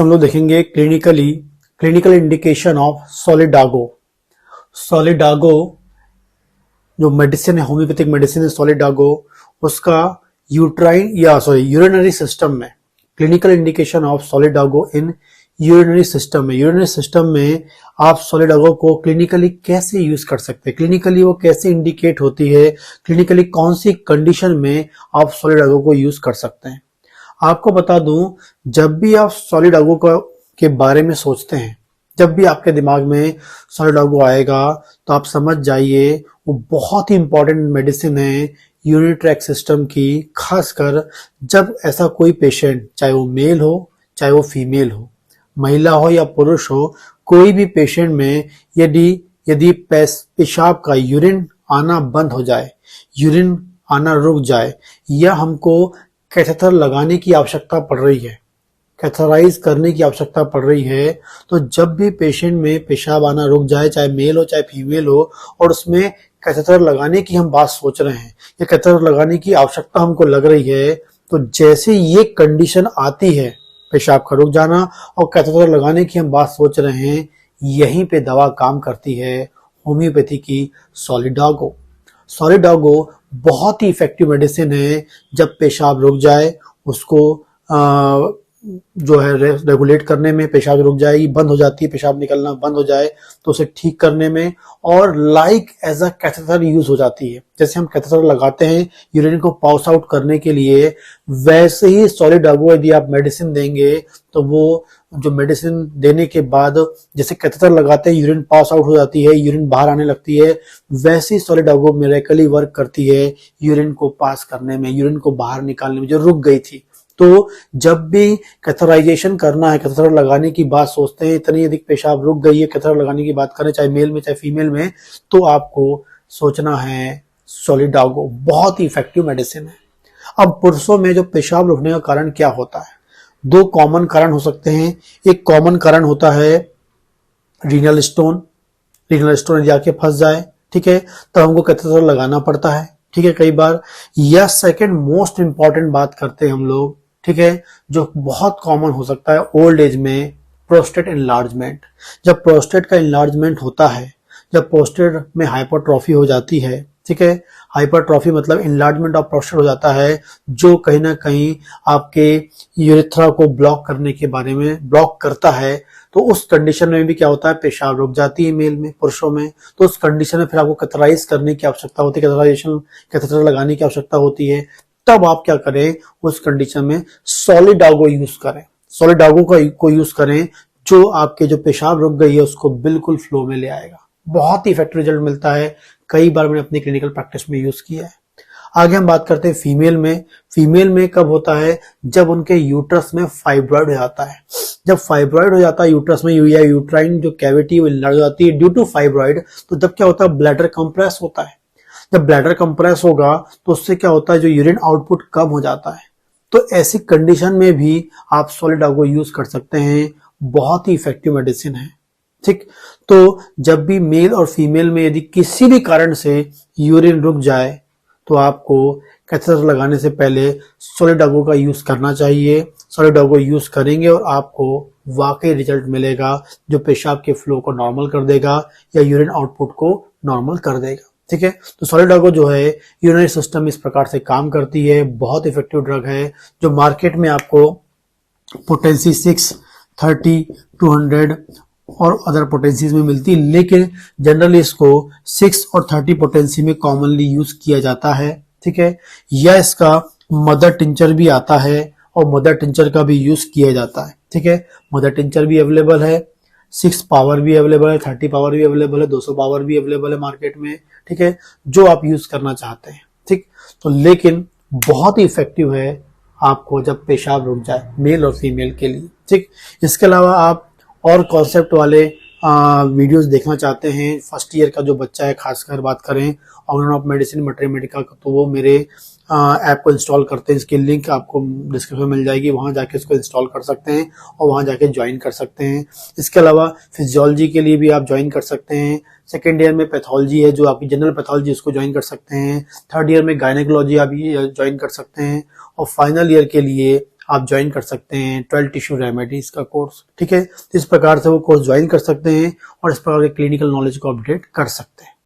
हम लोग देखेंगे clinical indication of Solidago. Solidago जो मेडिसिन है, होम्योपैथिक मेडिसिन है सॉलिडागो, उसका यूरिनरी सिस्टम में clinical indication of Solidago in urinary system में आप सॉलिडागो को क्लिनिकली कैसे यूज कर सकते हैं, क्लिनिकली वो कैसे इंडिकेट होती है, क्लिनिकली कौन सी कंडीशन में आप सॉलिडागो को यूज कर सकते हैं। आपको बता दूं, जब भी आप सॉलिडागो के बारे में सोचते हैं, जब भी आपके दिमाग में सॉलिडागो आएगा तो आप समझ जाइए वो बहुत ही इंपॉर्टेंट मेडिसिन है यूरिनरी ट्रैक्ट सिस्टम की। खासकर जब ऐसा कोई पेशेंट, चाहे वो मेल हो चाहे वो फीमेल हो, महिला हो या पुरुष हो, कोई भी पेशेंट में यदि पेशाब का यूरिन आना बंद हो जाए, यूरिन आना रुक जाए, या हमको कैथेटर लगाने की आवश्यकता पड़ रही है, कैथराइज करने की आवश्यकता पड़ रही है, तो जब भी पेशेंट में पेशाब आना रुक जाए, चाहे मेल हो चाहे फीमेल हो, और उसमें कैथेटर लगाने की हम बात सोच रहे हैं या कैथेटर लगाने की आवश्यकता हमको लग रही है, तो जैसे ये कंडीशन आती है, पेशाब का रुक जाना और कैथेटर लगाने की हम बात सोच रहे हैं, यहीं पे दवा काम करती है होम्योपैथी की सॉलिडागो। सॉलिडागो बहुत ही इफेक्टिव मेडिसिन है। जब पेशाब रुक जाए, उसको जो है रेगुलेट करने में, पेशाब रुक जाएगी, बंद हो जाती है, पेशाब निकलना बंद हो जाए तो उसे ठीक करने में, और like as a catheter use हो जाती है। जैसे हम कैथेटर लगाते हैं यूरिन को पास आउट करने के लिए, वैसे ही सॉलिडागो यदि आप मेडिसिन देंगे तो वो जो मेडिसिन देने के बाद जैसे कैथेटर लगाते हैं यूरिन पास आउट हो जाती है, यूरिन बाहर आने लगती है, वैसे ही सॉलिडागो मिरेकली वर्क करती है यूरिन को पास करने में, यूरिन को बाहर निकालने में जो रुक गई थी। तो जब भी कैथराइजेशन करना है, कैथेटर लगाने की बात सोचते हैं, इतनी अधिक पेशाब रुक गई है, कैथेटर लगाने की बात करें चाहे मेल में चाहे फीमेल में, तो आपको सोचना है सॉलिडागो बहुत ही इफेक्टिव मेडिसिन है। अब पुरुषों में जो पेशाब रुकने का कारण क्या होता है, दो कॉमन कारण हो सकते हैं। एक कॉमन कारण होता है रीनल स्टोन यदि आके फंस जाए, ठीक है, तब हमको कैथेटर लगाना पड़ता है, ठीक है, कई बार। या सेकंड मोस्ट इंपॉर्टेंट बात करते हैं हम लोग, ठीक है, जो बहुत कॉमन हो सकता है ओल्ड एज में, प्रोस्टेट एनलार्जमेंट। जब प्रोस्टेट का एनलार्जमेंट होता है, जब प्रोस्टेट में हाइपरट्रॉफी हो जाती है, ठीक है, हाइपरट्रॉफी मतलब एनलार्जमेंट ऑफ प्रोस्टेट हो जाता है, जो कहीं ना कहीं आपके यूरेथ्रा को ब्लॉक करने के बारे में ब्लॉक करता है, तो उस कंडीशन में भी क्या होता है, पेशाब रुक जाती है मेल में, पुरुषों में। तो उस कंडीशन में फिर आपको कैथराइज करने की आवश्यकता होती है, कैथेटर लगाने की आवश्यकता होती है। तब आप क्या करें, उस कंडीशन में सॉलिडागो यूज करें, सॉलिडागो को यूज करें, जो आपके जो पेशाब रुक गई है उसको बिल्कुल फ्लो में ले आएगा। बहुत ही इफेक्टिव रिजल्ट मिलता है, कई बार मैंने अपनी क्लिनिकल प्रैक्टिस में यूज किया है। आगे हम बात करते हैं फीमेल में। फीमेल में कब होता है, जब उनके यूट्रस में फाइब्रॉइड हो जाता है। जब फाइब्रॉइड हो जाता है यूट्रस में, या यूट्राइन जो कैविटी वो लड़ जाती है ड्यू टू फाइब्रॉइड, तो जब क्या होता है, ब्लैडर कंप्रेस होता है। जब ब्लैडर कंप्रेस होगा तो उससे क्या होता है, जो यूरिन आउटपुट कम हो जाता है। तो ऐसी कंडीशन में भी आप सॉलिडागो यूज कर सकते हैं, बहुत ही इफेक्टिव मेडिसिन है, ठीक। तो जब भी मेल और फीमेल में यदि किसी भी कारण से यूरिन रुक जाए, तो आपको कैथेटर लगाने से पहले सॉलिडागो का यूज करना चाहिए। सॉलिडागो यूज करेंगे और आपको वाकई रिजल्ट मिलेगा, जो पेशाब के फ्लो को नॉर्मल कर देगा या यूरिन आउटपुट को नॉर्मल कर देगा, ठीक है। तो सॉलिडागो जो है यूरिनरी सिस्टम इस प्रकार से काम करती है, बहुत इफेक्टिव ड्रग है, जो मार्केट में आपको पोटेंसी 6, 30, 200 और अदर पोटेंसीज में मिलती है, लेकिन जनरली इसको 6 और 30 पोटेंसी में कॉमनली यूज किया जाता है, ठीक है। या इसका मदर टिंचर भी आता है और मदर टिंचर का भी यूज किया जाता है, ठीक है। मदर टिंचर भी अवेलेबल है, 6 पावर भी अवेलेबल है, 30 पावर भी अवेलेबल है, 200 पावर भी अवेलेबल है मार्केट में, ठीक है, जो आप यूज करना चाहते हैं, ठीक। तो लेकिन बहुत ही इफेक्टिव है आपको जब पेशाब रुक जाए, मेल और फीमेल के लिए, ठीक। इसके अलावा आप और कॉन्सेप्ट वाले वीडियोस देखना चाहते हैं, फर्स्ट ईयर का जो बच्चा है, खासकर बात करें ऑर्गन ऑफ मेडिसिन मैथमेटिका का, तो वो मेरे ऐप को इंस्टॉल करते हैं। इसकी लिंक आपको डिस्क्रिप्शन में मिल जाएगी, वहां जाके इसको इंस्टॉल कर सकते हैं और वहां जाके ज्वाइन कर सकते हैं। इसके अलावा फिजियोलॉजी के लिए भी आप ज्वाइन कर सकते हैं। सेकेंड ईयर में पैथोलॉजी है, जो आपकी जनरल पैथोलॉजी, उसको ज्वाइन कर सकते हैं। थर्ड ईयर में गायनेकोलॉजी आप ज्वाइन कर सकते हैं। और फाइनल ईयर के लिए आप ज्वाइन कर सकते हैं 12 टिश्यू रेमेडीज का कोर्स, ठीक है। इस प्रकार से वो कोर्स ज्वाइन कर सकते हैं और इस प्रकार के क्लिनिकल नॉलेज को अपडेट कर सकते हैं।